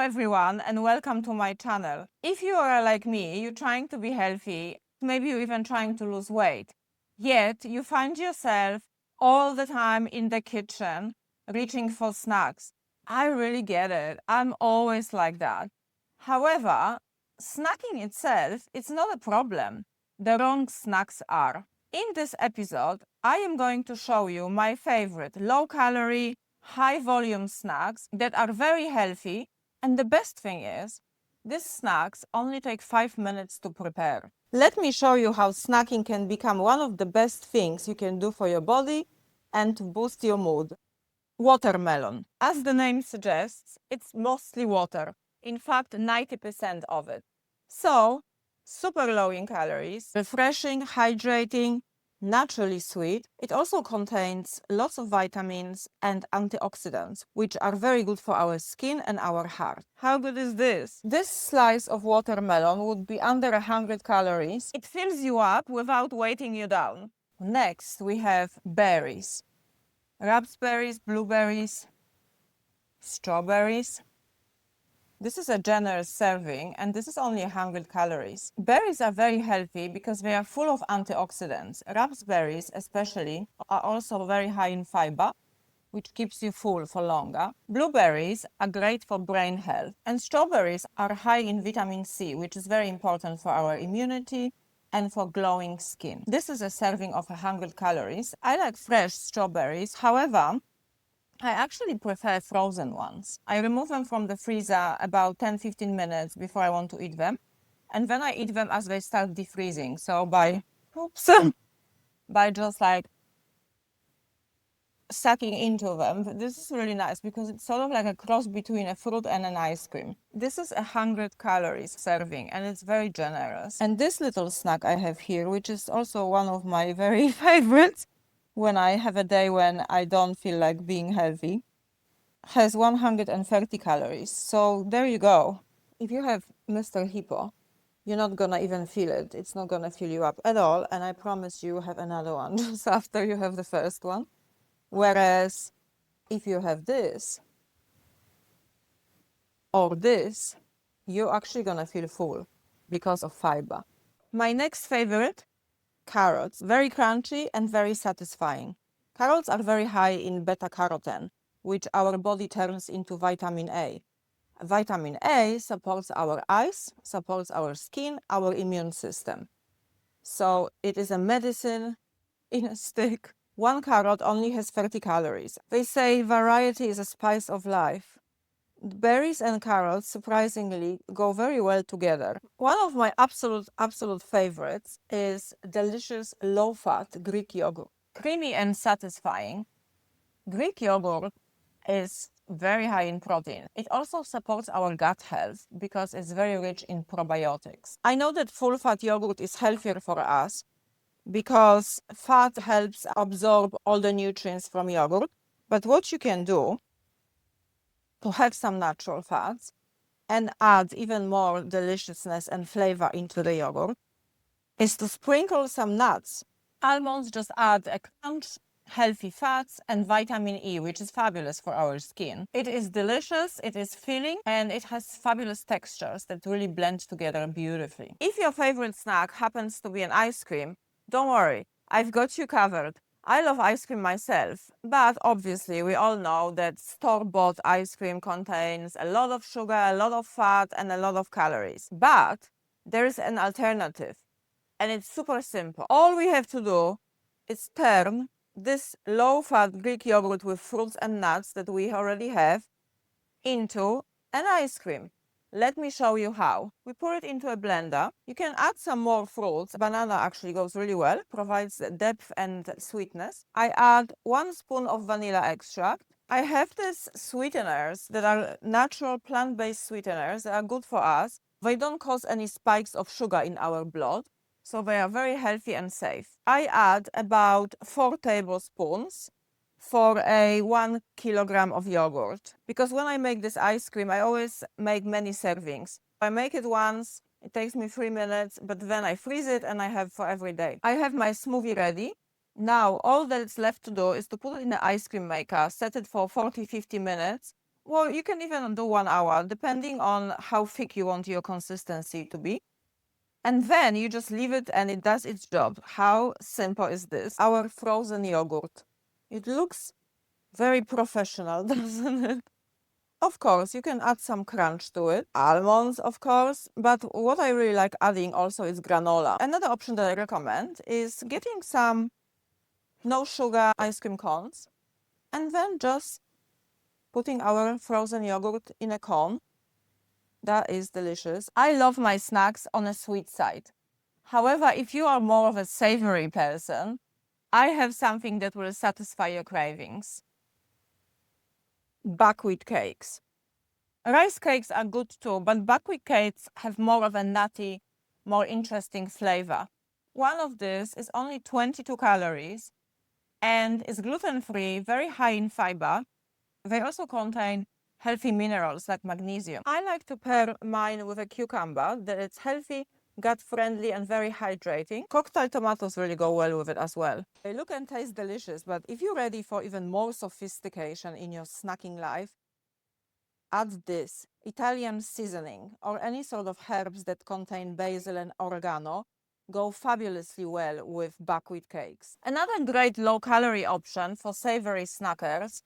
everyone and welcome to my channel. If you are like me, you're trying to be healthy, maybe you're even trying to lose weight, yet you find yourself all the time in the kitchen reaching for snacks. I really get it. I'm always like that. However, snacking itself, it's not a problem. The wrong snacks are. In this episode, I am going to show you my favorite low-calorie, high-volume snacks that are very healthy. And the best thing is, these snacks only take 5 minutes to prepare. Let me show you how snacking can become one of the best things you can do for your body and to boost your mood. Watermelon. As the name suggests, it's mostly water. In fact, 90% of it. So, super low in calories, refreshing, hydrating, naturally sweet. It also contains lots of vitamins and antioxidants, which are very good for our skin and our heart. How good is this? This slice of watermelon would be under 100 calories. It fills you up without weighting you down. Next, we have berries. Raspberries, blueberries, strawberries. This is a generous serving, and this is only 100 calories. Berries are very healthy because they are full of antioxidants. Raspberries, especially, are also very high in fiber, which keeps you full for longer. Blueberries are great for brain health, and strawberries are high in vitamin C, which is very important for our immunity and for glowing skin. This is a serving of 100 calories. I like fresh strawberries. However, I actually prefer frozen ones. I remove them from the freezer about 10-15 minutes before I want to eat them. And then I eat them as they start defreezing. So by just like sucking into them. This is really nice because it's sort of like a cross between a fruit and an ice cream. This is 100 calories serving and it's very generous. And this little snack I have here, which is also one of my very favorites when I have a day when I don't feel like being healthy, has 130 calories. So there you go. If you have Mr. Hippo, you're not gonna even feel it. It's not gonna fill you up at all. And I promise you have another one just after you have the first one. Whereas if you have this or this, you're actually gonna feel full because of fiber. My next favorite, carrots. Very crunchy and very satisfying. Carrots are very high in beta-carotene, which our body turns into vitamin A. Vitamin A supports our eyes, supports our skin, our immune system. So it is a medicine in a stick. One carrot only has 30 calories. They say variety is a spice of life. Berries and carrots, surprisingly, go very well together. One of my absolute favorites is delicious low-fat Greek yogurt. Creamy and satisfying. Greek yogurt is very high in protein. It also supports our gut health because it's very rich in probiotics. I know that full-fat yogurt is healthier for us because fat helps absorb all the nutrients from yogurt. But what you can do to have some natural fats and add even more deliciousness and flavor into the yogurt is to sprinkle some nuts. Almonds just add a crunch, healthy fats, and vitamin E, which is fabulous for our skin. It is delicious, it is filling, and it has fabulous textures that really blend together beautifully. If your favorite snack happens to be an ice cream, don't worry, I've got you covered. I love ice cream myself, but obviously we all know that store-bought ice cream contains a lot of sugar, a lot of fat, and a lot of calories. But there is an alternative, and it's super simple. All we have to do is turn this low-fat Greek yogurt with fruits and nuts that we already have into an ice cream. Let me show you how. We pour it into a blender. You can add some more fruits. Banana actually goes really well, provides depth and sweetness. I add 1 spoon of vanilla extract. I have these sweeteners that are natural plant-based sweeteners that are good for us. They don't cause any spikes of sugar in our blood, so they are very healthy and safe. I add about 4 tablespoons for a 1 kilogram of yogurt. Because when I make this ice cream, I always make many servings. I make it once, it takes me 3 minutes, but then I freeze it and I have for every day. I have my smoothie ready. Now, all that's left to do is to put it in the ice cream maker, set it for 40-50 minutes, Well, you can even do 1 hour, depending on how thick you want your consistency to be. And then you just leave it and it does its job. How simple is this? Our frozen yogurt. It looks very professional, doesn't it? Of course, you can add some crunch to it. Almonds, of course. But what I really like adding also is granola. Another option that I recommend is getting some no sugar ice cream cones and then just putting our frozen yogurt in a cone. That is delicious. I love my snacks on a sweet side. However, if you are more of a savory person, I have something that will satisfy your cravings. Buckwheat cakes. Rice cakes are good too, but buckwheat cakes have more of a nutty, more interesting flavor. One of these is only 22 calories and is gluten-free, very high in fiber. They also contain healthy minerals like magnesium. I like to pair mine with a cucumber that it's healthy, gut-friendly and very hydrating. Cocktail tomatoes really go well with it as well. They look and taste delicious, but if you're ready for even more sophistication in your snacking life, add this Italian seasoning or any sort of herbs that contain basil and oregano go fabulously well with buckwheat cakes. Another great low-calorie option for savory snackers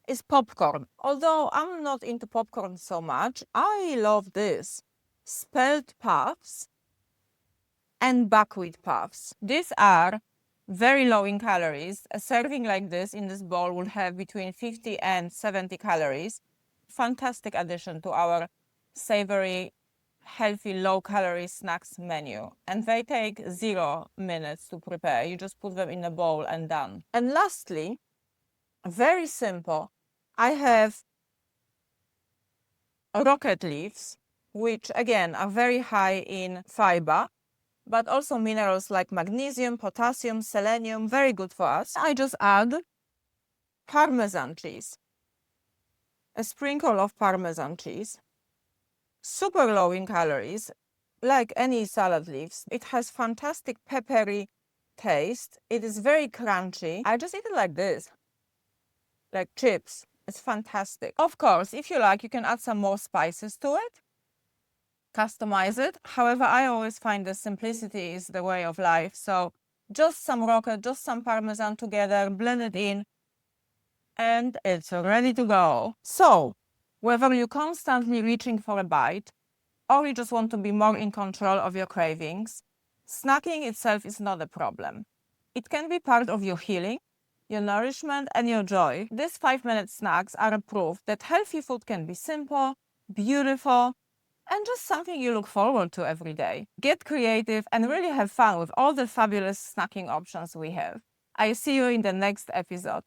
is popcorn. Although I'm not into popcorn so much, I love this. Spelt puffs and buckwheat puffs. These are very low in calories. A serving like this in this bowl will have between 50 and 70 calories. Fantastic addition to our savory, healthy, low-calorie snacks menu. And they take 0 minutes to prepare. You just put them in a bowl and done. And lastly, very simple, I have rocket leaves, which again are very high in fiber, but also minerals like magnesium, potassium, selenium, very good for us. I just add Parmesan cheese, a sprinkle of Parmesan cheese, super low in calories, like any salad leaves. It has fantastic peppery taste. It is very crunchy. I just eat it like this, like chips. It's fantastic. Of course, if you like, you can add some more spices to it, customize it. However, I always find that simplicity is the way of life. So just some rocket, just some Parmesan together, blend it in, and it's ready to go. So whether you're constantly reaching for a bite or you just want to be more in control of your cravings, snacking itself is not a problem. It can be part of your healing, your nourishment, and your joy. These 5-minute snacks are a proof that healthy food can be simple, beautiful, and just something you look forward to every day. Get creative and really have fun with all the fabulous snacking options we have. I see you in the next episode.